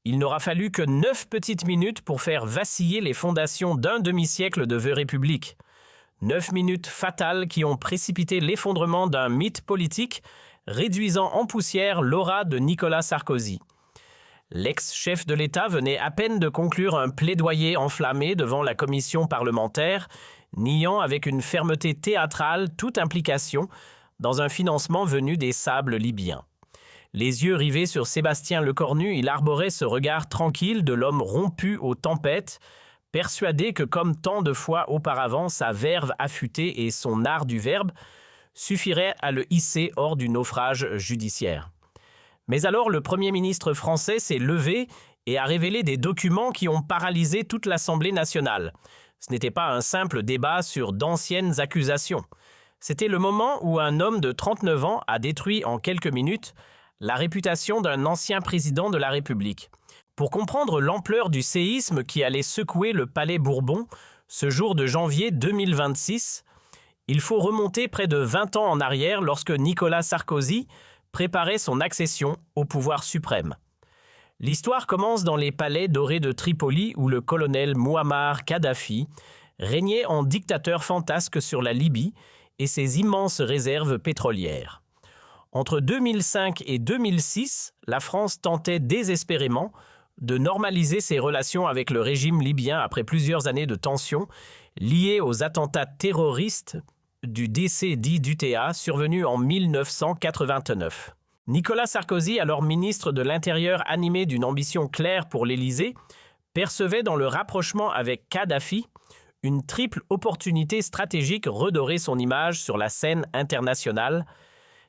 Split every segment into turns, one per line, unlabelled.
Il n'aura fallu que 9 petites minutes pour faire vaciller les fondations d'un demi-siècle de vœux république. 9 minutes fatales qui ont précipité l'effondrement d'un mythe politique, réduisant en poussière l'aura de Nicolas Sarkozy. L'ex-chef de l'État venait à peine de conclure un plaidoyer enflammé devant la commission parlementaire, niant avec une fermeté théâtrale toute implication dans un financement venu des sables libyens. Les yeux rivés sur Sébastien Lecornu, il arborait ce regard tranquille de l'homme rompu aux tempêtes, persuadé que comme tant de fois auparavant, sa verve affûtée et son art du verbe suffiraient à le hisser hors du naufrage judiciaire. Mais alors le Premier ministre français s'est levé et a révélé des documents qui ont paralysé toute l'Assemblée nationale. Ce n'était pas un simple débat sur d'anciennes accusations. C'était le moment où un homme de 39 ans a détruit en quelques minutes la réputation d'un ancien président de la République. Pour comprendre l'ampleur du séisme qui allait secouer le Palais Bourbon ce jour de janvier 2026, il faut remonter près de 20 ans en arrière lorsque Nicolas Sarkozy préparait son accession au pouvoir suprême. L'histoire commence dans les palais dorés de Tripoli où le colonel Mouammar Kadhafi régnait en dictateur fantasque sur la Libye et ses immenses réserves pétrolières. Entre 2005 et 2006, la France tentait désespérément de normaliser ses relations avec le régime libyen après plusieurs années de tensions liées aux attentats terroristes du décès dit d'UTA survenu en 1989. Nicolas Sarkozy, alors ministre de l'Intérieur animé d'une ambition claire pour l'Élysée, percevait dans le rapprochement avec Kadhafi une triple opportunité stratégique redorer son image sur la scène internationale,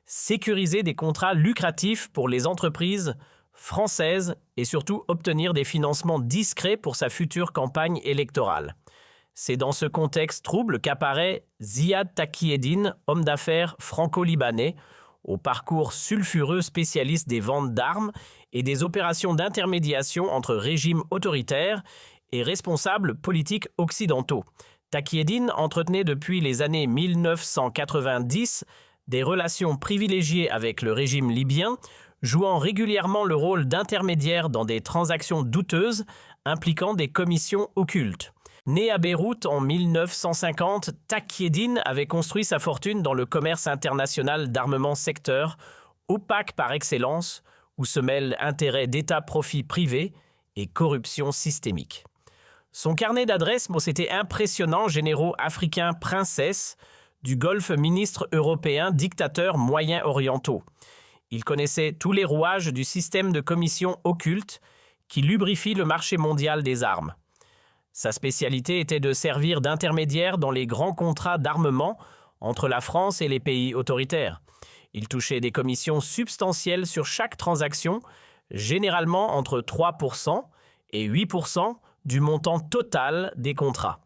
sécuriser des contrats lucratifs pour les entreprises françaises et surtout obtenir des financements discrets pour sa future campagne électorale. C'est dans ce contexte trouble qu'apparaît Ziad Takieddine, homme d'affaires franco-libanais, au parcours sulfureux spécialiste des ventes d'armes et des opérations d'intermédiation entre régimes autoritaires et responsables politiques occidentaux. Takieddine entretenait depuis les années 1990 des relations privilégiées avec le régime libyen, jouant régulièrement le rôle d'intermédiaire dans des transactions douteuses impliquant des commissions occultes. Né à Beyrouth en 1950, Takieddine avait construit sa fortune dans le commerce international d'armement secteur, opaque par excellence, où se mêlent intérêts d'État, profits privés et corruption systémique. Son carnet d'adresses c'était impressionnant, généraux africains princesses, du Golfe ministres européens, dictateurs moyen-orientaux. Il connaissait tous les rouages du système de commissions occultes qui lubrifie le marché mondial des armes. Sa spécialité était de servir d'intermédiaire dans les grands contrats d'armement entre la France et les pays autoritaires. Il touchait des commissions substantielles sur chaque transaction, généralement entre 3% et 8% du montant total des contrats.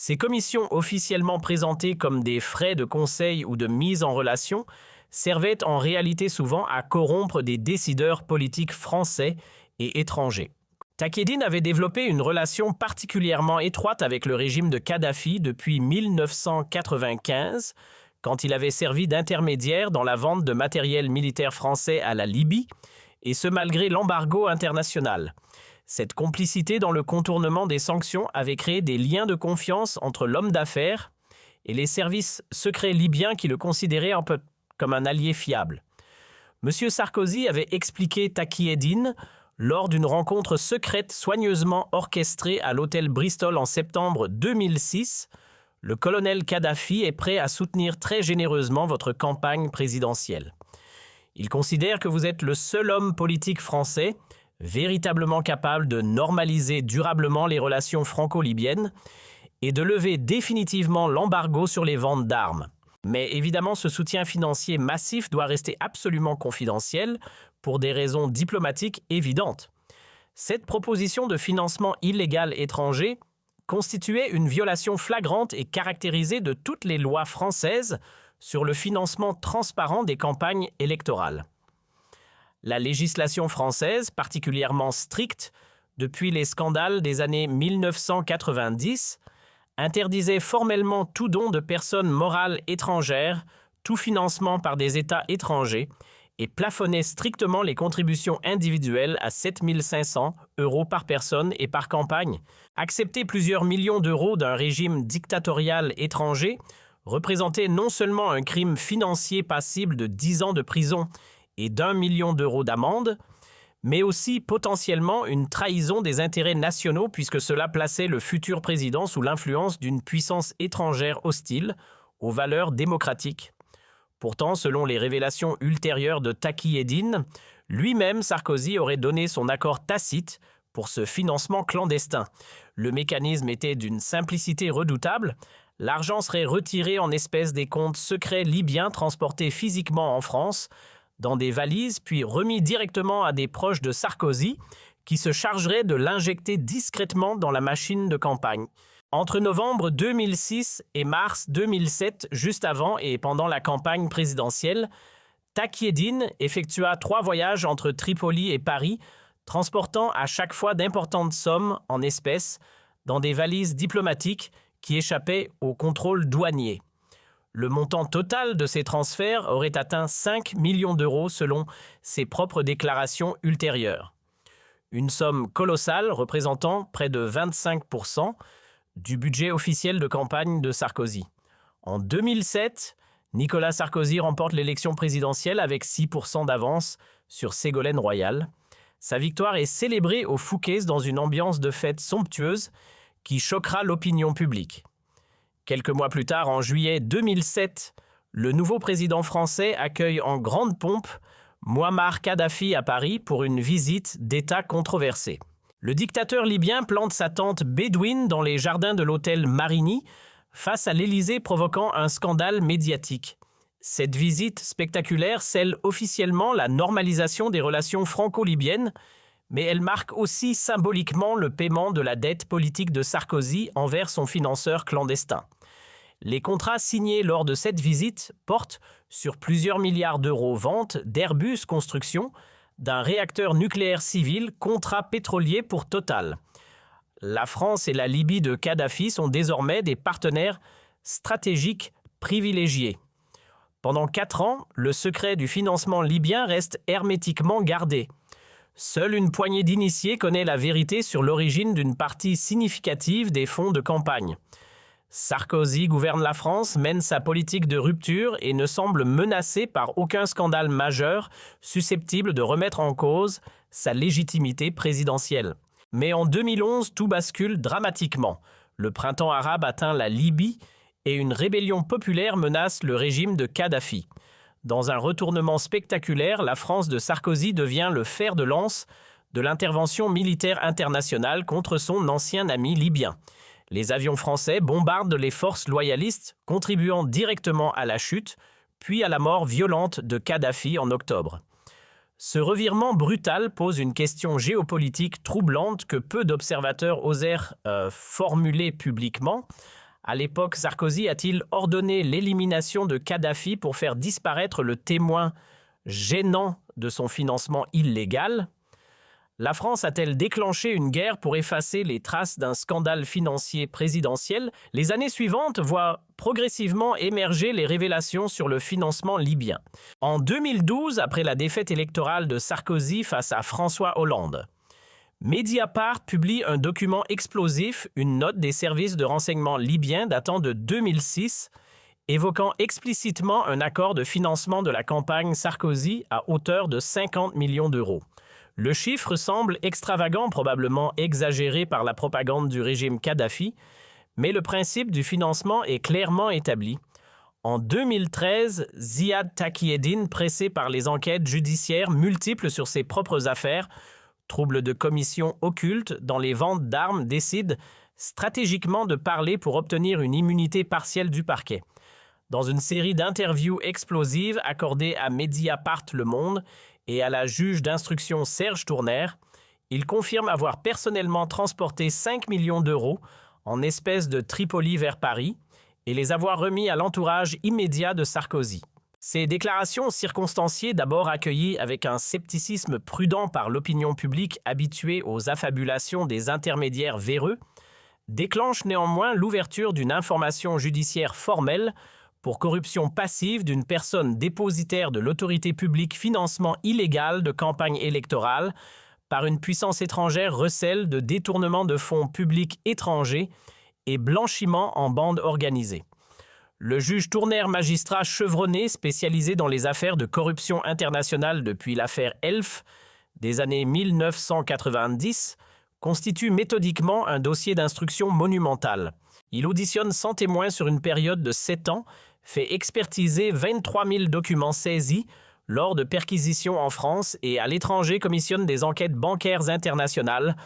Ces commissions officiellement présentées comme des frais de conseil ou de mise en relation servaient en réalité souvent à corrompre des décideurs politiques français et étrangers. Takieddine avait développé une relation particulièrement étroite avec le régime de Kadhafi depuis 1995, quand il avait servi d'intermédiaire dans la vente de matériel militaire français à la Libye, et ce malgré l'embargo international. Cette complicité dans le contournement des sanctions avait créé des liens de confiance entre l'homme d'affaires et les services secrets libyens qui le considéraient un peu comme un allié fiable. M. Sarkozy avait expliqué Takieddine lors d'une rencontre secrète soigneusement orchestrée à l'hôtel Bristol en septembre 2006. Le colonel Kadhafi est prêt à soutenir très généreusement votre campagne présidentielle. Il considère que vous êtes le seul homme politique français véritablement capable de normaliser durablement les relations franco-libyennes et de lever définitivement l'embargo sur les ventes d'armes. Mais évidemment, ce soutien financier massif doit rester absolument confidentiel pour des raisons diplomatiques évidentes. Cette proposition de financement illégal étranger constituait une violation flagrante et caractérisée de toutes les lois françaises sur le financement transparent des campagnes électorales. La législation française, particulièrement stricte depuis les scandales des années 1990, interdisait formellement tout don de personnes morales étrangères, tout financement par des États étrangers et plafonnait strictement les contributions individuelles à 7 500 € par personne et par campagne. Accepter plusieurs millions d'euros d'un régime dictatorial étranger représentait non seulement un crime financier passible de 10 ans de prison et d'1 million d'euros d'amende, mais aussi potentiellement une trahison des intérêts nationaux puisque cela plaçait le futur président sous l'influence d'une puissance étrangère hostile aux valeurs démocratiques. Pourtant, selon les révélations ultérieures de Taqi Eddine, lui-même, Sarkozy, aurait donné son accord tacite pour ce financement clandestin. Le mécanisme était d'une simplicité redoutable. L'argent serait retiré en espèces des comptes secrets libyens transportés physiquement en France, dans des valises, puis remis directement à des proches de Sarkozy, qui se chargeraient de l'injecter discrètement dans la machine de campagne. Entre novembre 2006 et mars 2007, juste avant et pendant la campagne présidentielle, Taqi Eddine effectua 3 voyages entre Tripoli et Paris, transportant à chaque fois d'importantes sommes en espèces dans des valises diplomatiques qui échappaient au contrôle douanier. Le montant total de ces transferts aurait atteint 5 millions d'euros selon ses propres déclarations ultérieures. Une somme colossale représentant près de 25% du budget officiel de campagne de Sarkozy. En 2007, Nicolas Sarkozy remporte l'élection présidentielle avec 6% d'avance sur Ségolène Royal. Sa victoire est célébrée au Fouquet's dans une ambiance de fête somptueuse qui choquera l'opinion publique. Quelques mois plus tard, en juillet 2007, le nouveau président français accueille en grande pompe Mouammar Kadhafi à Paris pour une visite d'État controversée. Le dictateur libyen plante sa tente bédouine dans les jardins de l'hôtel Marigny face à l'Élysée, provoquant un scandale médiatique. Cette visite spectaculaire scelle officiellement la normalisation des relations franco-libyennes, mais elle marque aussi symboliquement le paiement de la dette politique de Sarkozy envers son financeur clandestin. Les contrats signés lors de cette visite portent sur plusieurs milliards d'euros vente d'Airbus Construction, d'un réacteur nucléaire civil, contrat pétrolier pour Total. La France et la Libye de Kadhafi sont désormais des partenaires stratégiques privilégiés. Pendant 4 ans, le secret du financement libyen reste hermétiquement gardé. Seule une poignée d'initiés connaît la vérité sur l'origine d'une partie significative des fonds de campagne. Sarkozy gouverne la France, mène sa politique de rupture et ne semble menacé par aucun scandale majeur susceptible de remettre en cause sa légitimité présidentielle. Mais en 2011, tout bascule dramatiquement. Le printemps arabe atteint la Libye et une rébellion populaire menace le régime de Kadhafi. Dans un retournement spectaculaire, la France de Sarkozy devient le fer de lance de l'intervention militaire internationale contre son ancien ami libyen. Les avions français bombardent les forces loyalistes, contribuant directement à la chute, puis à la mort violente de Kadhafi en octobre. Ce revirement brutal pose une question géopolitique troublante que peu d'observateurs osèrent formuler publiquement. À l'époque, Sarkozy a-t-il ordonné l'élimination de Kadhafi pour faire disparaître le témoin gênant de son financement illégal ? La France a-t-elle déclenché une guerre pour effacer les traces d'un scandale financier présidentiel ? Les années suivantes voient progressivement émerger les révélations sur le financement libyen. En 2012, après la défaite électorale de Sarkozy face à François Hollande, Mediapart publie un document explosif, une note des services de renseignement libyens datant de 2006, évoquant explicitement un accord de financement de la campagne Sarkozy à hauteur de 50 millions d'euros. Le chiffre semble extravagant, probablement exagéré par la propagande du régime Kadhafi, mais le principe du financement est clairement établi. En 2013, Ziad Taqi Eddine, pressé par les enquêtes judiciaires multiples sur ses propres affaires, troubles de commission occulte dans les ventes d'armes, décide stratégiquement de parler pour obtenir une immunité partielle du parquet. Dans une série d'interviews explosives accordées à Mediapart Le Monde et à la juge d'instruction Serge Tourner, il confirme avoir personnellement transporté 5 millions d'euros en espèces de Tripoli vers Paris et les avoir remis à l'entourage immédiat de Sarkozy. Ces déclarations circonstanciées, d'abord accueillies avec un scepticisme prudent par l'opinion publique habituée aux affabulations des intermédiaires véreux, déclenchent néanmoins l'ouverture d'une information judiciaire formelle pour corruption passive d'une personne dépositaire de l'autorité publique, financement illégal de campagne électorale par une puissance étrangère, recel de détournement de fonds publics étrangers et blanchiment en bande organisée. Le juge Tournaire, magistrat chevronné spécialisé dans les affaires de corruption internationale depuis l'affaire Elf des années 1990, constitue méthodiquement un dossier d'instruction monumental. Il auditionne 100 témoins sur une période de 7 ans, fait expertiser 23 000 documents saisis lors de perquisitions en France et à l'étranger commissionne des enquêtes bancaires internationales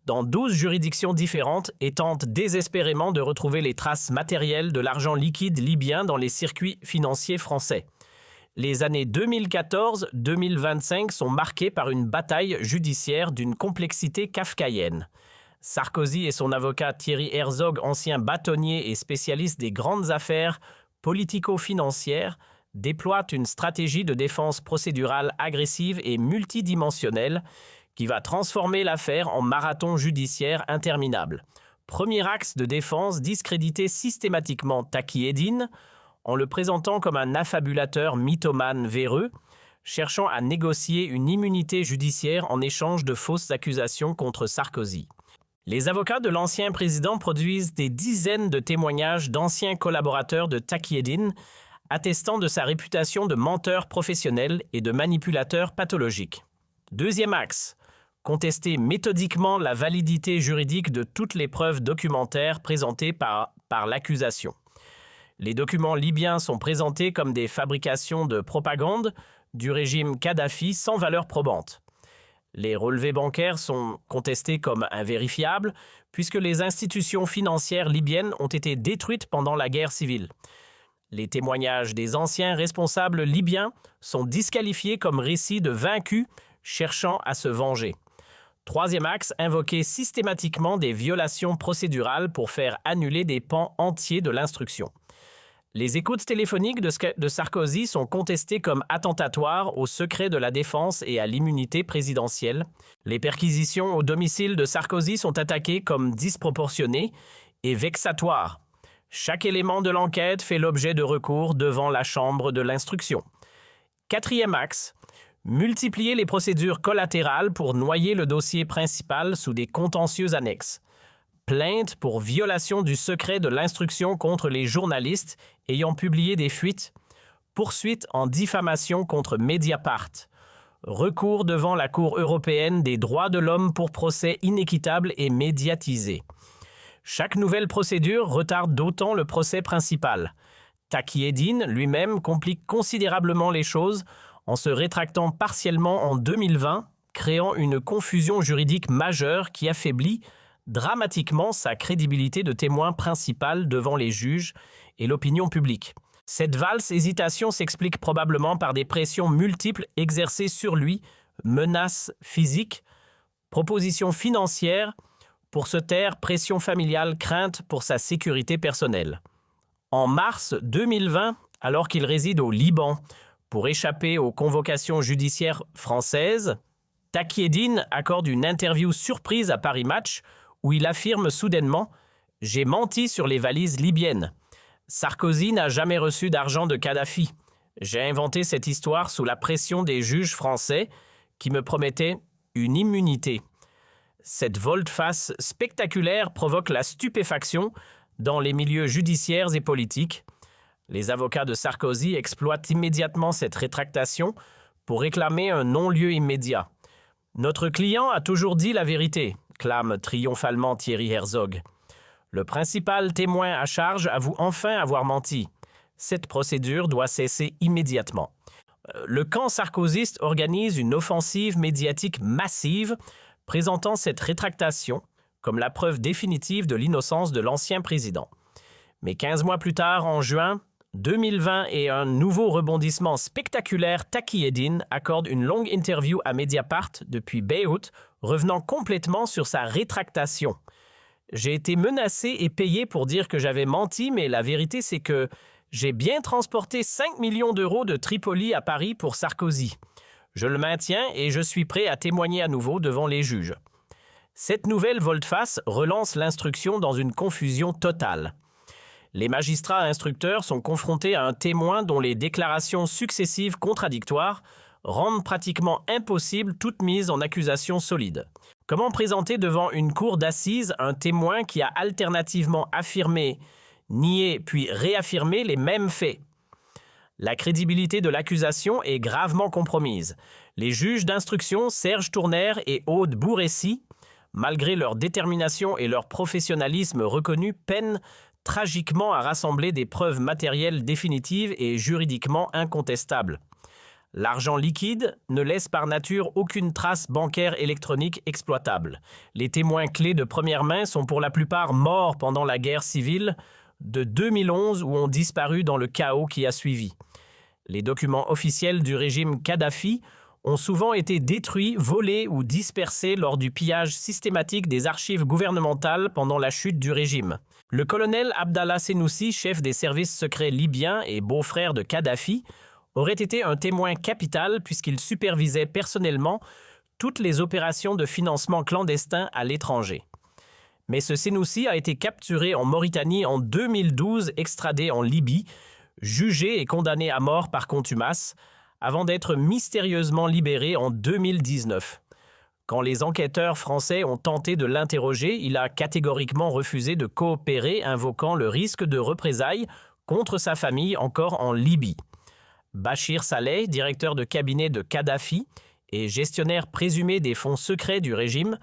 dans 12 juridictions différentes et tente désespérément de retrouver les traces matérielles de l'argent liquide libyen dans les circuits financiers français. Les années 2014-2025 sont marquées par une bataille judiciaire d'une complexité kafkaïenne. Sarkozy et son avocat Thierry Herzog, ancien bâtonnier et spécialiste des grandes affaires politico-financières, déploie une stratégie de défense procédurale agressive et multidimensionnelle qui va transformer l'affaire en marathon judiciaire interminable. Premier axe de défense, discréditer systématiquement Taki Eddine en le présentant comme un affabulateur mythomane véreux, cherchant à négocier une immunité judiciaire en échange de fausses accusations contre Sarkozy. Les avocats de l'ancien président produisent des dizaines de témoignages d'anciens collaborateurs de Taki Eddine attestant de sa réputation de menteur professionnel et de manipulateur pathologique. Deuxième axe, contester méthodiquement la validité juridique de toutes les preuves documentaires présentées par l'accusation. Les documents libyens sont présentés comme des fabrications de propagande du régime Kadhafi sans valeur probante. Les relevés bancaires sont contestés comme invérifiables puisque les institutions financières libyennes ont été détruites pendant la guerre civile. Les témoignages des anciens responsables libyens sont disqualifiés comme récits de vaincus cherchant à se venger. Troisième axe, invoquer systématiquement des violations procédurales pour faire annuler des pans entiers de l'instruction. Les écoutes téléphoniques de Sarkozy sont contestées comme attentatoires au secret de la défense et à l'immunité présidentielle. Les perquisitions au domicile de Sarkozy sont attaquées comme disproportionnées et vexatoires. Chaque élément de l'enquête fait l'objet de recours devant la chambre de l'instruction. Quatrième axe, multiplier les procédures collatérales pour noyer le dossier principal sous des contentieux annexes. Plainte pour violation du secret de l'instruction contre les journalistes ayant publié des fuites. Poursuite en diffamation contre Mediapart. Recours devant la Cour européenne des droits de l'homme pour procès inéquitable et médiatisé. Chaque nouvelle procédure retarde d'autant le procès principal. Taki Eddine lui-même complique considérablement les choses en se rétractant partiellement en 2020, créant une confusion juridique majeure qui affaiblit dramatiquement sa crédibilité de témoin principal devant les juges et l'opinion publique. Cette valse-hésitation s'explique probablement par des pressions multiples exercées sur lui, menaces physiques, propositions financières, pour se taire, pression familiale, crainte pour sa sécurité personnelle. En mars 2020, alors qu'il réside au Liban pour échapper aux convocations judiciaires françaises, Taki Eddine accorde une interview surprise à Paris Match où il affirme soudainement « J'ai menti sur les valises libyennes. Sarkozy n'a jamais reçu d'argent de Kadhafi. J'ai inventé cette histoire sous la pression des juges français qui me promettaient une immunité. » Cette volte-face spectaculaire provoque la stupéfaction dans les milieux judiciaires et politiques. Les avocats de Sarkozy exploitent immédiatement cette rétractation pour réclamer un non-lieu immédiat. « Notre client a toujours dit la vérité », clame triomphalement Thierry Herzog. Le principal témoin à charge avoue enfin avoir menti. Cette procédure doit cesser immédiatement. Le camp sarkozyste organise une offensive médiatique massive présentant cette rétractation comme la preuve définitive de l'innocence de l'ancien président. Mais 15 mois plus tard, en juin 2020 et un nouveau rebondissement spectaculaire, Taki Eddine accorde une longue interview à Mediapart depuis Beyrouth, revenant complètement sur sa rétractation. J'ai été menacé et payé pour dire que j'avais menti, mais la vérité c'est que j'ai bien transporté 5 millions d'euros de Tripoli à Paris pour Sarkozy. Je le maintiens et je suis prêt à témoigner à nouveau devant les juges. Cette nouvelle volte-face relance l'instruction dans une confusion totale. Les magistrats instructeurs sont confrontés à un témoin dont les déclarations successives contradictoires rendent pratiquement impossible toute mise en accusation solide. Comment présenter devant une cour d'assises un témoin qui a alternativement affirmé, nié puis réaffirmé les mêmes faits? La crédibilité de l'accusation est gravement compromise. Les juges d'instruction Serge Tournaire et Aude Bourrécy, malgré leur détermination et leur professionnalisme reconnu, peinent tragiquement à rassembler des preuves matérielles définitives et juridiquement incontestables. L'argent liquide ne laisse par nature aucune trace bancaire électronique exploitable. Les témoins clés de première main sont pour la plupart morts pendant la guerre civile de 2011 ou ont disparu dans le chaos qui a suivi. Les documents officiels du régime Kadhafi ont souvent été détruits, volés ou dispersés lors du pillage systématique des archives gouvernementales pendant la chute du régime. Le colonel Abdallah Senoussi, chef des services secrets libyens et beau-frère de Kadhafi, aurait été un témoin capital puisqu'il supervisait personnellement toutes les opérations de financement clandestin à l'étranger. Mais ce Senoussi a été capturé en Mauritanie en 2012, extradé en Libye, jugé et condamné à mort par contumace, avant d'être mystérieusement libéré en 2019. Quand les enquêteurs français ont tenté de l'interroger, il a catégoriquement refusé de coopérer, invoquant le risque de représailles contre sa famille encore en Libye. Bachir Saleh, directeur de cabinet de Kadhafi et gestionnaire présumé des fonds secrets du régime,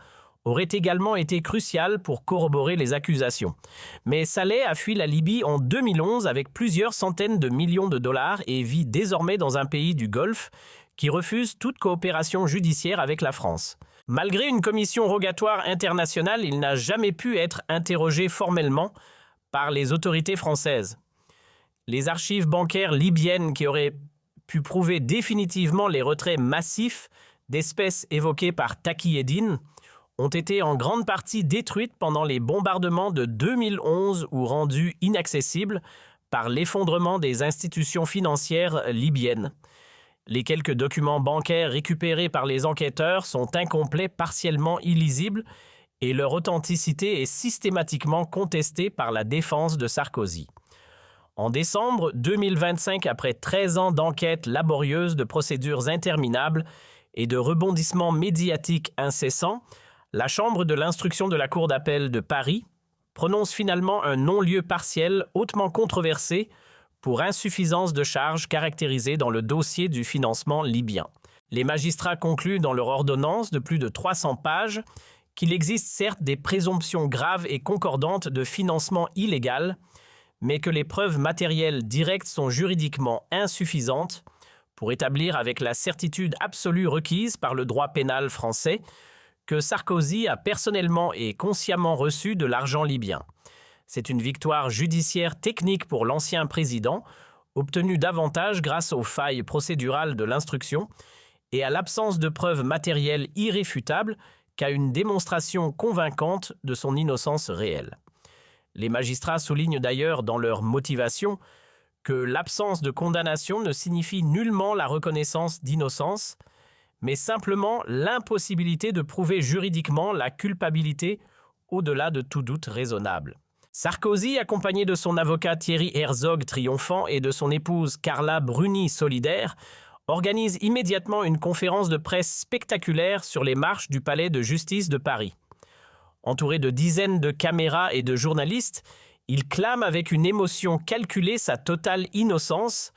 aurait également été crucial pour corroborer les accusations. Mais Saleh a fui la Libye en 2011 avec plusieurs centaines de millions de dollars et vit désormais dans un pays du Golfe qui refuse toute coopération judiciaire avec la France. Malgré une commission rogatoire internationale, il n'a jamais pu être interrogé formellement par les autorités françaises. Les archives bancaires libyennes qui auraient pu prouver définitivement les retraits massifs d'espèces évoqués par Taqi Eddine ont été en grande partie détruites pendant les bombardements de 2011 ou rendues inaccessibles par l'effondrement des institutions financières libyennes. Les quelques documents bancaires récupérés par les enquêteurs sont incomplets, partiellement illisibles, et leur authenticité est systématiquement contestée par la défense de Sarkozy. En décembre 2025, après 13 ans d'enquêtes laborieuses, de procédures interminables et de rebondissements médiatiques incessants, la Chambre de l'instruction de la Cour d'appel de Paris prononce finalement un non-lieu partiel hautement controversé pour insuffisance de charges caractérisées dans le dossier du financement libyen. Les magistrats concluent dans leur ordonnance de plus de 300 pages qu'il existe certes des présomptions graves et concordantes de financement illégal, mais que les preuves matérielles directes sont juridiquement insuffisantes pour établir avec la certitude absolue requise par le droit pénal français que Sarkozy a personnellement et consciemment reçu de l'argent libyen. C'est une victoire judiciaire technique pour l'ancien président, obtenue davantage grâce aux failles procédurales de l'instruction et à l'absence de preuves matérielles irréfutables qu'à une démonstration convaincante de son innocence réelle. Les magistrats soulignent d'ailleurs dans leur motivation que l'absence de condamnation ne signifie nullement la reconnaissance d'innocence, mais simplement l'impossibilité de prouver juridiquement la culpabilité au-delà de tout doute raisonnable. Sarkozy, accompagné de son avocat Thierry Herzog triomphant et de son épouse Carla Bruni solidaire, organise immédiatement une conférence de presse spectaculaire sur les marches du palais de justice de Paris. Entouré de dizaines de caméras et de journalistes, il clame avec une émotion calculée sa totale innocence,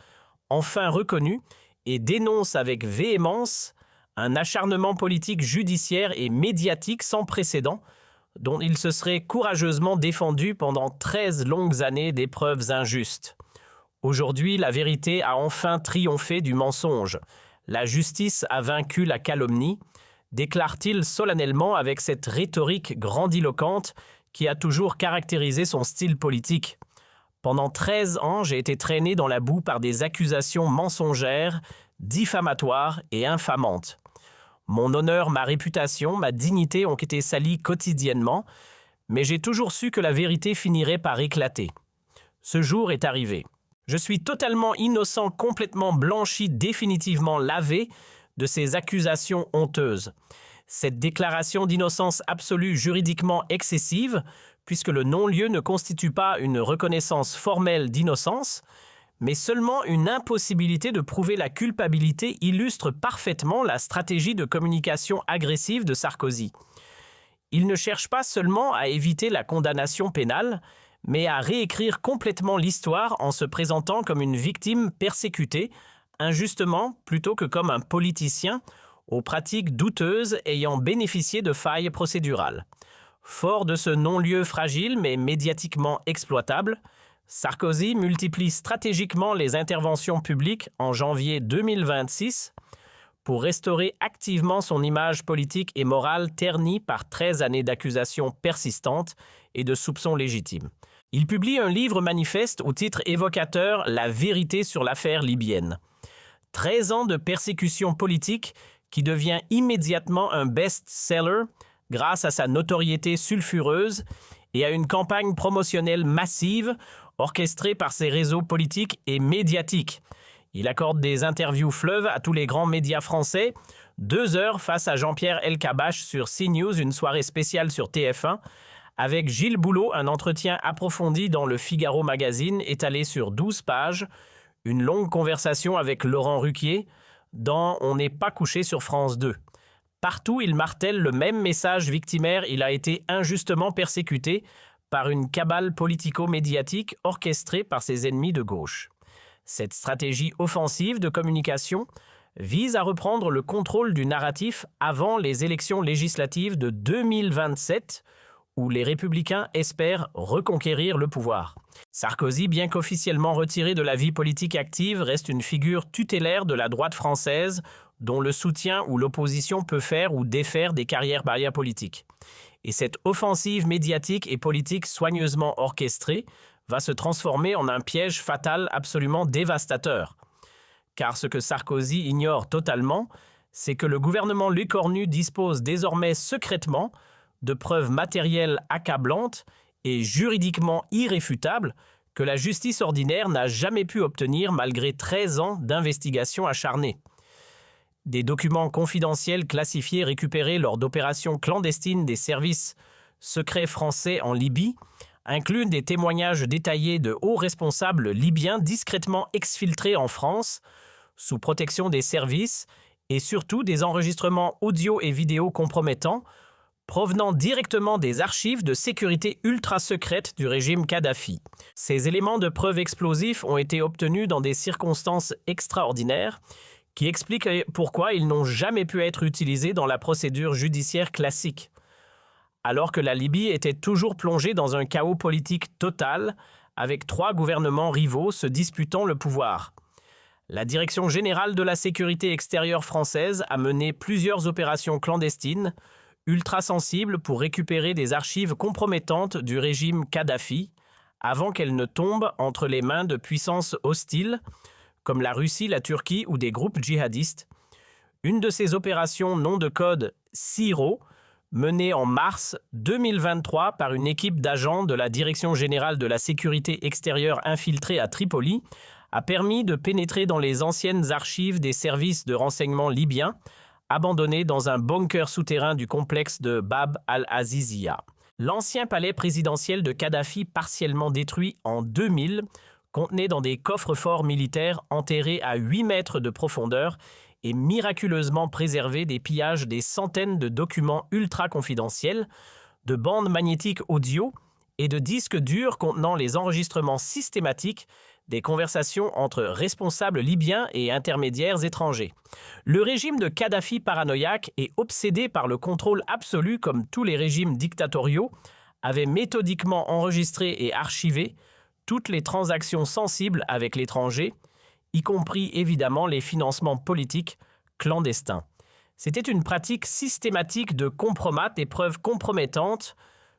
enfin reconnue, et dénonce avec véhémence un acharnement politique, judiciaire et médiatique sans précédent, dont il se serait courageusement défendu pendant 13 longues années d'épreuves injustes. Aujourd'hui, la vérité a enfin triomphé du mensonge. La justice a vaincu la calomnie, déclare-t-il solennellement avec cette rhétorique grandiloquente qui a toujours caractérisé son style politique. Pendant 13 ans, j'ai été traîné dans la boue par des accusations mensongères, diffamatoires et infamantes. Mon honneur, ma réputation, ma dignité ont été salis quotidiennement, mais j'ai toujours su que la vérité finirait par éclater. Ce jour est arrivé. Je suis totalement innocent, complètement blanchi, définitivement lavé de ces accusations honteuses. Cette déclaration d'innocence absolue juridiquement excessive, puisque le non-lieu ne constitue pas une reconnaissance formelle d'innocence, mais seulement une impossibilité de prouver la culpabilité, illustre parfaitement la stratégie de communication agressive de Sarkozy. Il ne cherche pas seulement à éviter la condamnation pénale, mais à réécrire complètement l'histoire en se présentant comme une victime persécutée, injustement plutôt que comme un politicien aux pratiques douteuses ayant bénéficié de failles procédurales. Fort de ce non-lieu fragile mais médiatiquement exploitable, Sarkozy multiplie stratégiquement les interventions publiques en janvier 2026 pour restaurer activement son image politique et morale ternie par 13 années d'accusations persistantes et de soupçons légitimes. Il publie un livre manifeste au titre évocateur « La vérité sur l'affaire libyenne ». 13 ans de persécution politique qui devient immédiatement un best-seller grâce à sa notoriété sulfureuse et à une campagne promotionnelle massive orchestrée par ses réseaux politiques et médiatiques. Il accorde des interviews fleuves à tous les grands médias français, 2 heures face à Jean-Pierre Elkabbach sur CNews, une soirée spéciale sur TF1, avec Gilles Boulot, un entretien approfondi dans le Figaro Magazine étalé sur 12 pages, une longue conversation avec Laurent Ruquier dans On n'est pas couché sur France 2. Partout, il martèle le même message victimaire, il a été injustement persécuté par une cabale politico-médiatique orchestrée par ses ennemis de gauche. Cette stratégie offensive de communication vise à reprendre le contrôle du narratif avant les élections législatives de 2027, où les Républicains espèrent reconquérir le pouvoir. Sarkozy, bien qu'officiellement retiré de la vie politique active, reste une figure tutélaire de la droite française dont le soutien ou l'opposition peut faire ou défaire des carrières politiques. Et cette offensive médiatique et politique soigneusement orchestrée va se transformer en un piège fatal absolument dévastateur. Car ce que Sarkozy ignore totalement, c'est que le gouvernement Lecornu dispose désormais secrètement de preuves matérielles accablantes et juridiquement irréfutables que la justice ordinaire n'a jamais pu obtenir malgré 13 ans d'investigation acharnée. Des documents confidentiels classifiés récupérés lors d'opérations clandestines des services secrets français en Libye incluent des témoignages détaillés de hauts responsables libyens discrètement exfiltrés en France, sous protection des services, et surtout des enregistrements audio et vidéo compromettants provenant directement des archives de sécurité ultra-secrètes du régime Kadhafi. Ces éléments de preuve explosifs ont été obtenus dans des circonstances extraordinaires qui expliquent pourquoi ils n'ont jamais pu être utilisés dans la procédure judiciaire classique. Alors que la Libye était toujours plongée dans un chaos politique total, avec 3 gouvernements rivaux se disputant le pouvoir. La Direction générale de la sécurité extérieure française a mené plusieurs opérations clandestines, ultra sensibles pour récupérer des archives compromettantes du régime Kadhafi, avant qu'elles ne tombent entre les mains de puissances hostiles, comme la Russie, la Turquie ou des groupes djihadistes. Une de ces opérations, nom de code CIRO, menée en mars 2023 par une équipe d'agents de la Direction générale de la sécurité extérieure infiltrée à Tripoli, a permis de pénétrer dans les anciennes archives des services de renseignement libyens, abandonnés dans un bunker souterrain du complexe de Bab al-Azizia. L'ancien palais présidentiel de Kadhafi, partiellement détruit en 2000, contenait dans des coffres-forts militaires enterrés à 8 mètres de profondeur et miraculeusement préservé des pillages des centaines de documents ultra-confidentiels, de bandes magnétiques audio et de disques durs contenant les enregistrements systématiques des conversations entre responsables libyens et intermédiaires étrangers. Le régime de Kadhafi paranoïaque et obsédé par le contrôle absolu comme tous les régimes dictatoriaux avait méthodiquement enregistré et archivé toutes les transactions sensibles avec l'étranger, y compris évidemment les financements politiques clandestins. C'était une pratique systématique de compromat et preuves compromettantes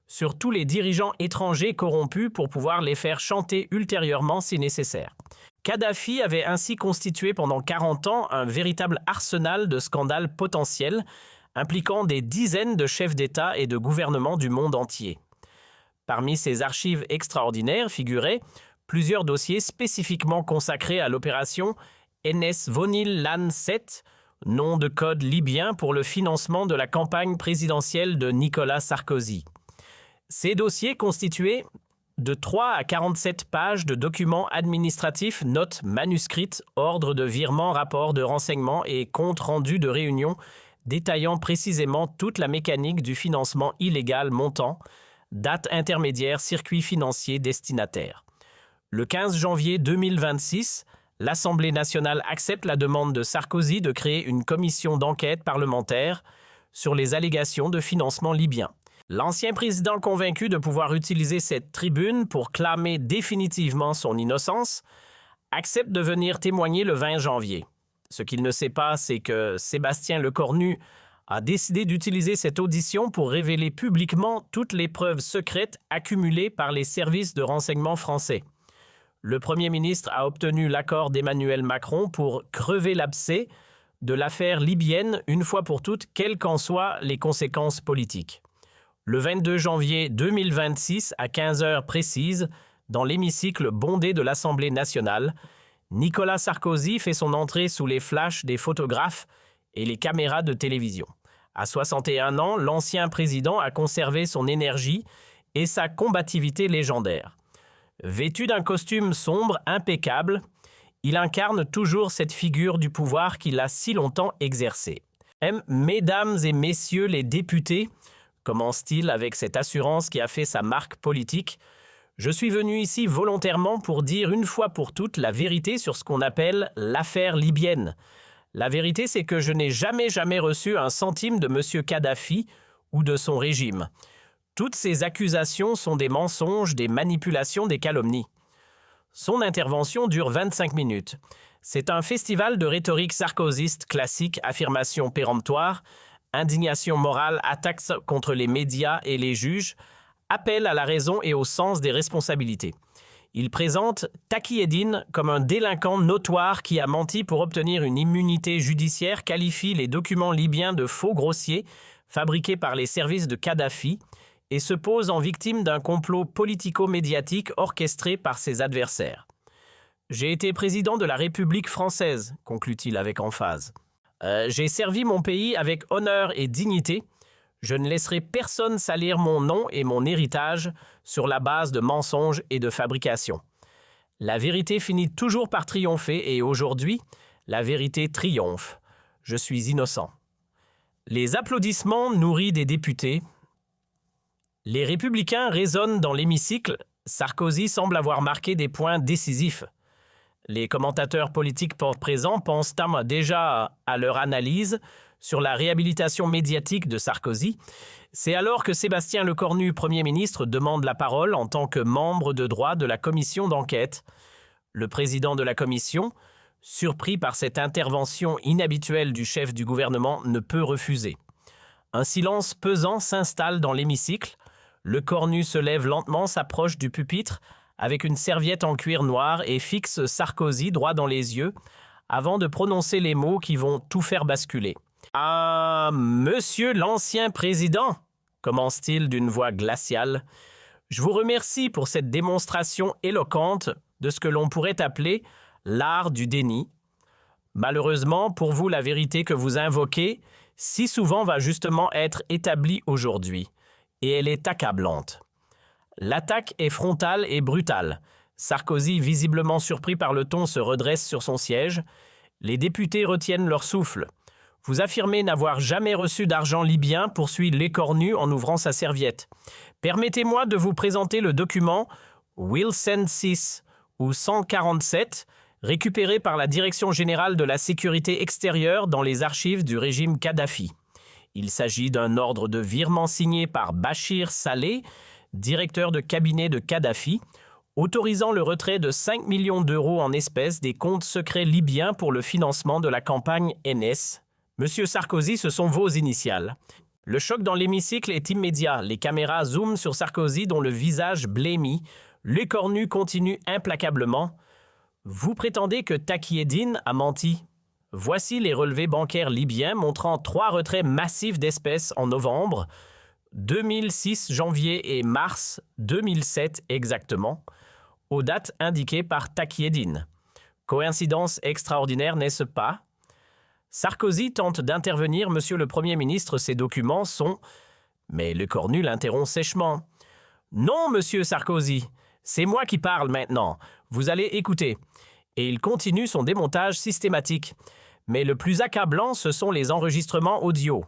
sur tous les dirigeants étrangers corrompus pour pouvoir les faire chanter ultérieurement si nécessaire. Kadhafi avait ainsi constitué pendant 40 ans un véritable arsenal de scandales potentiels impliquant des dizaines de chefs d'État et de gouvernements du monde entier. Parmi ces archives extraordinaires figuraient plusieurs dossiers spécifiquement consacrés à l'opération NS Vonil Lan 7, nom de code libyen pour le financement de la campagne présidentielle de Nicolas Sarkozy. Ces dossiers constituaient de 3 à 47 pages de documents administratifs, notes manuscrites, ordres de virement, rapports de renseignement et comptes rendus de réunions détaillant précisément toute la mécanique du financement illégal, montant, date intermédiaire, circuit financier, destinataire. Le 15 janvier 2026, l'Assemblée nationale accepte la demande de Sarkozy de créer une commission d'enquête parlementaire sur les allégations de financement libyen. L'ancien président, convaincu de pouvoir utiliser cette tribune pour clamer définitivement son innocence, accepte de venir témoigner le 20 janvier. Ce qu'il ne sait pas, c'est que Sébastien Lecornu a décidé d'utiliser cette audition pour révéler publiquement toutes les preuves secrètes accumulées par les services de renseignement français. Le Premier ministre a obtenu l'accord d'Emmanuel Macron pour crever l'abcès de l'affaire libyenne une fois pour toutes, quelles qu'en soient les conséquences politiques. Le 22 janvier 2026, à 15 heures précises, dans l'hémicycle bondé de l'Assemblée nationale, Nicolas Sarkozy fait son entrée sous les flashs des photographes et les caméras de télévision. À 61 ans, l'ancien président a conservé son énergie et sa combativité légendaire. Vêtu d'un costume sombre impeccable, il incarne toujours cette figure du pouvoir qu'il a si longtemps exercée. Mesdames et messieurs les députés, commence-t-il avec cette assurance qui a fait sa marque politique, je suis venu ici volontairement pour dire une fois pour toutes la vérité sur ce qu'on appelle l'affaire libyenne. La vérité, c'est que je n'ai jamais reçu un centime de M. Kadhafi ou de son régime. Toutes ces accusations sont des mensonges, des manipulations, des calomnies. Son intervention dure 25 minutes. C'est un festival de rhétorique sarkozyste classique, affirmations péremptoires, indignation morale, attaques contre les médias et les juges, appel à la raison et au sens des responsabilités. Il présente Taqiyédine comme un délinquant notoire qui a menti pour obtenir une immunité judiciaire, qualifie les documents libyens de faux grossiers fabriqués par les services de Kadhafi et se pose en victime d'un complot politico-médiatique orchestré par ses adversaires. « J'ai été président de la République française », conclut-il avec emphase. J'ai servi mon pays avec honneur et dignité. Je ne laisserai personne salir mon nom et mon héritage sur la base de mensonges et de fabrication. La vérité finit toujours par triompher et aujourd'hui, la vérité triomphe. Je suis innocent. Les applaudissements nourris des députés. Les républicains résonnent dans l'hémicycle. Sarkozy semble avoir marqué des points décisifs. Les commentateurs politiques présents pensent déjà à leur analyse sur la réhabilitation médiatique de Sarkozy. C'est alors que Sébastien Lecornu, Premier ministre, demande la parole en tant que membre de droit de la commission d'enquête. Le président de la commission, surpris par cette intervention inhabituelle du chef du gouvernement, ne peut refuser. Un silence pesant s'installe dans l'hémicycle. Lecornu se lève lentement, s'approche du pupitre avec une serviette en cuir noir et fixe Sarkozy droit dans les yeux avant de prononcer les mots qui vont tout faire basculer. « Ah, monsieur l'ancien président !» commence-t-il d'une voix glaciale. « Je vous remercie pour cette démonstration éloquente de ce que l'on pourrait appeler l'art du déni. Malheureusement, pour vous, la vérité que vous invoquez si souvent va justement être établie aujourd'hui, et elle est accablante. L'attaque est frontale et brutale. Sarkozy, visiblement surpris par le ton, se redresse sur son siège. Les députés retiennent leur souffle. Vous affirmez n'avoir jamais reçu d'argent libyen, poursuit Lecornu en ouvrant sa serviette. Permettez-moi de vous présenter le document Wilson 6 ou 147, récupéré par la Direction générale de la sécurité extérieure dans les archives du régime Kadhafi. Il s'agit d'un ordre de virement signé par Bachir Saleh, directeur de cabinet de Kadhafi, autorisant le retrait de 5 millions d'euros en espèces des comptes secrets libyens pour le financement de la campagne NS. Monsieur Sarkozy, ce sont vos initiales. Le choc dans l'hémicycle est immédiat. Les caméras zooment sur Sarkozy dont le visage blêmit. Lecornu continue implacablement. Vous prétendez que Taqiyédine a menti. Voici les relevés bancaires libyens montrant 3 retraits massifs d'espèces en novembre 2006, janvier et mars 2007 exactement, aux dates indiquées par Taqiyédine. Coïncidence extraordinaire, n'est-ce pas? Sarkozy tente d'intervenir, Monsieur le Premier ministre, ces documents sont... Mais Lecornu l'interrompt sèchement. Non, Monsieur Sarkozy, c'est moi qui parle maintenant. Vous allez écouter. Et il continue son démontage systématique. Mais le plus accablant, ce sont les enregistrements audio.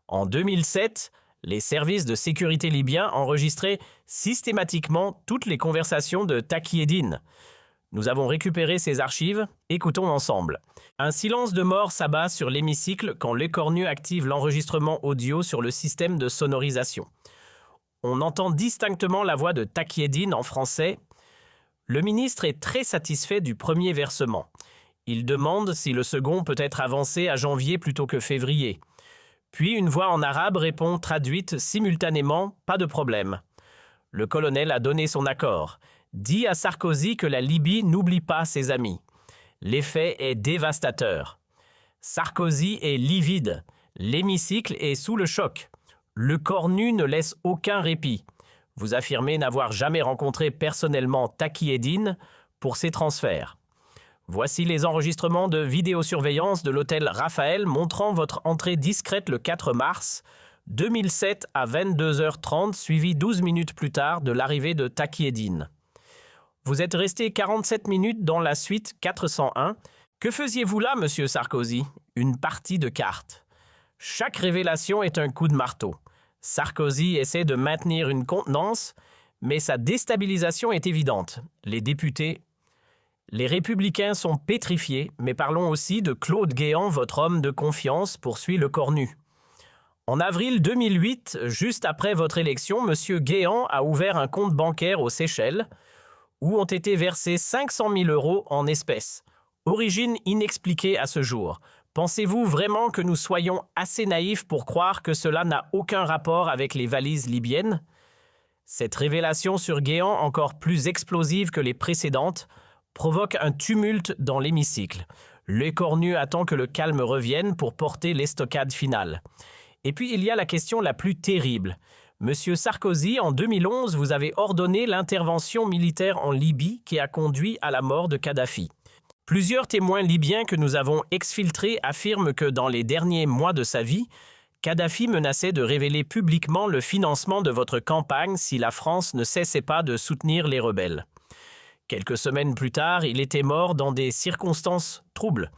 En 2007, les services de sécurité libyens enregistraient systématiquement toutes les conversations de Taqi Eddine. Nous avons récupéré ces archives, écoutons ensemble. Un silence de mort s'abat sur l'hémicycle quand Lecornu active l'enregistrement audio sur le système de sonorisation. On entend distinctement la voix de Taqi Eddine en français. Le ministre est très satisfait du premier versement. Il demande si le second peut être avancé à janvier plutôt que février. Puis une voix en arabe répond traduite simultanément « Pas de problème ». Le colonel a donné son accord. Dit à Sarkozy que la Libye n'oublie pas ses amis. L'effet est dévastateur. Sarkozy est livide. L'hémicycle est sous le choc. Lecornu ne laisse aucun répit. Vous affirmez n'avoir jamais rencontré personnellement Taqi Eddine pour ces transferts. Voici les enregistrements de vidéosurveillance de l'hôtel Raphaël montrant votre entrée discrète le 4 mars 2007 à 22h30, suivi 12 minutes plus tard de l'arrivée de Taqi Eddine. Vous êtes resté 47 minutes dans la suite 401. Que faisiez-vous là, Monsieur Sarkozy? Une partie de cartes. Chaque révélation est un coup de marteau. Sarkozy essaie de maintenir une contenance, mais sa déstabilisation est évidente. Les députés... Les Républicains sont pétrifiés, mais parlons aussi de Claude Guéant, votre homme de confiance, poursuit Lecornu. En avril 2008, juste après votre élection, M. Guéant a ouvert un compte bancaire aux Seychelles, où ont été versés 500 000 € en espèces. Origine inexpliquée à ce jour. Pensez-vous vraiment que nous soyons assez naïfs pour croire que cela n'a aucun rapport avec les valises libyennes? Cette révélation sur Guéant, encore plus explosive que les précédentes, provoque un tumulte dans l'hémicycle. Lecornu attend que le calme revienne pour porter l'estocade finale. Et puis il y a la question la plus terrible. Monsieur Sarkozy, en 2011, vous avez ordonné l'intervention militaire en Libye qui a conduit à la mort de Kadhafi. Plusieurs témoins libyens que nous avons exfiltrés affirment que dans les derniers mois de sa vie, Kadhafi menaçait de révéler publiquement le financement de votre campagne si la France ne cessait pas de soutenir les rebelles. Quelques semaines plus tard, il était mort dans des circonstances troubles.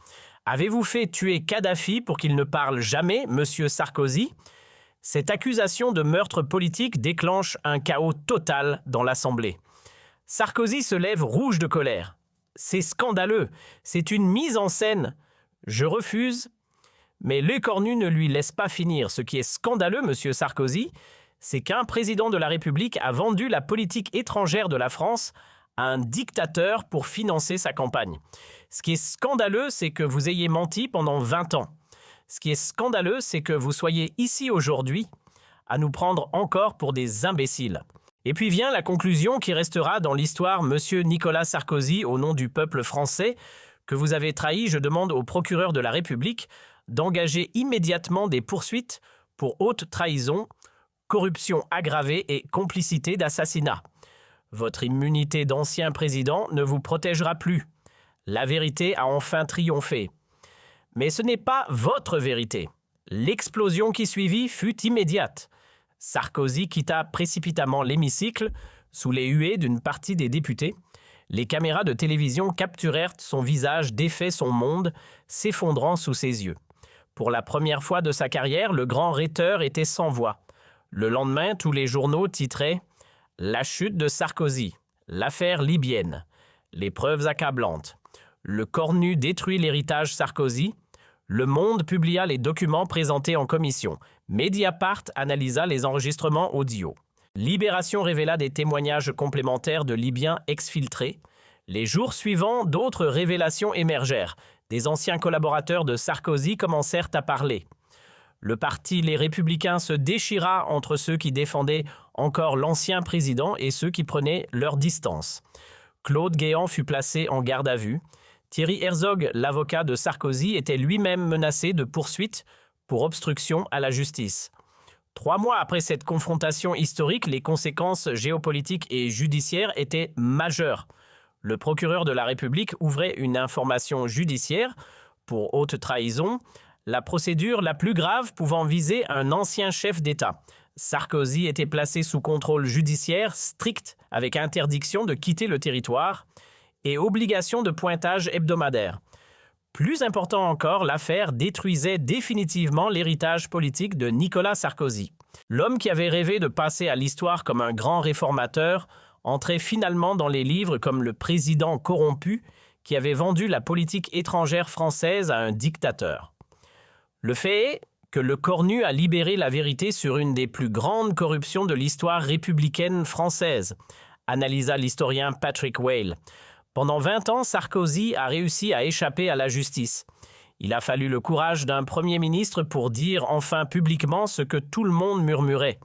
Avez-vous fait tuer Kadhafi pour qu'il ne parle jamais, Monsieur Sarkozy? Cette accusation de meurtre politique déclenche un chaos total dans l'Assemblée. Sarkozy se lève rouge de colère. C'est scandaleux, c'est une mise en scène. Je refuse. Mais Lecornu ne lui laisse pas finir. Ce qui est scandaleux, Monsieur Sarkozy, c'est qu'un président de la République a vendu la politique étrangère de la France à un dictateur pour financer sa campagne. Ce qui est scandaleux, c'est que vous ayez menti pendant 20 ans. Ce qui est scandaleux, c'est que vous soyez ici aujourd'hui à nous prendre encore pour des imbéciles. Et puis vient la conclusion qui restera dans l'histoire, Monsieur Nicolas Sarkozy, au nom du peuple français, que vous avez trahi. Je demande au procureur de la République d'engager immédiatement des poursuites pour haute trahison, corruption aggravée et complicité d'assassinat. Votre immunité d'ancien président ne vous protégera plus. La vérité a enfin triomphé. Mais ce n'est pas votre vérité. L'explosion qui suivit fut immédiate. Sarkozy quitta précipitamment l'hémicycle sous les huées d'une partie des députés. Les caméras de télévision capturèrent son visage défait, son monde s'effondrant sous ses yeux. Pour la première fois de sa carrière, le grand rhéteur était sans voix. Le lendemain, tous les journaux titraient « La chute de Sarkozy, l'affaire libyenne, les preuves accablantes, le Cornu détruit l'héritage Sarkozy ». Le Monde publia les documents présentés en commission. Mediapart analysa les enregistrements audio. Libération révéla des témoignages complémentaires de Libyens exfiltrés. Les jours suivants, d'autres révélations émergèrent. Des anciens collaborateurs de Sarkozy commencèrent à parler. Le parti Les Républicains se déchira entre ceux qui défendaient encore l'ancien président et ceux qui prenaient leur distance. Claude Guéant fut placé en garde à vue. Thierry Herzog, l'avocat de Sarkozy, était lui-même menacé de poursuites pour obstruction à la justice. 3 mois après cette confrontation historique, les conséquences géopolitiques et judiciaires étaient majeures. Le procureur de la République ouvrait une information judiciaire pour haute trahison. la procédure la plus grave pouvant viser un ancien chef d'État. Sarkozy était placé sous contrôle judiciaire strict avec interdiction de quitter le territoire et obligation de pointage hebdomadaire. Plus important encore, l'affaire détruisait définitivement l'héritage politique de Nicolas Sarkozy. L'homme qui avait rêvé de passer à l'histoire comme un grand réformateur entrait finalement dans les livres comme le président corrompu qui avait vendu la politique étrangère française à un dictateur. Le fait est que le Cornu a libéré la vérité sur une des plus grandes corruptions de l'histoire républicaine française, analysa l'historien Patrick Whale. Pendant 20 ans, Sarkozy a réussi à échapper à la justice. Il a fallu le courage d'un Premier ministre pour dire enfin publiquement ce que tout le monde murmurait.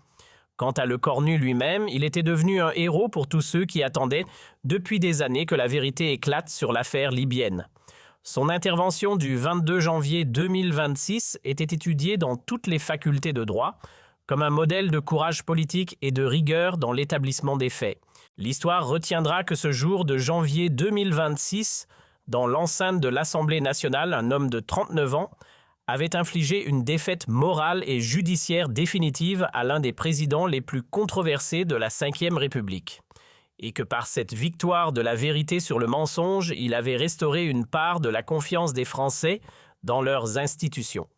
Quant à Le Cornu lui-même, il était devenu un héros pour tous ceux qui attendaient depuis des années que la vérité éclate sur l'affaire libyenne. Son intervention du 22 janvier 2026 était étudiée dans toutes les facultés de droit, comme un modèle de courage politique et de rigueur dans l'établissement des faits. L'histoire retiendra que ce jour de janvier 2026, dans l'enceinte de l'Assemblée nationale, un homme de 39 ans avait infligé une défaite morale et judiciaire définitive à l'un des présidents les plus controversés de la Ve République. Et que par cette victoire de la vérité sur le mensonge, il avait restauré une part de la confiance des Français dans leurs institutions.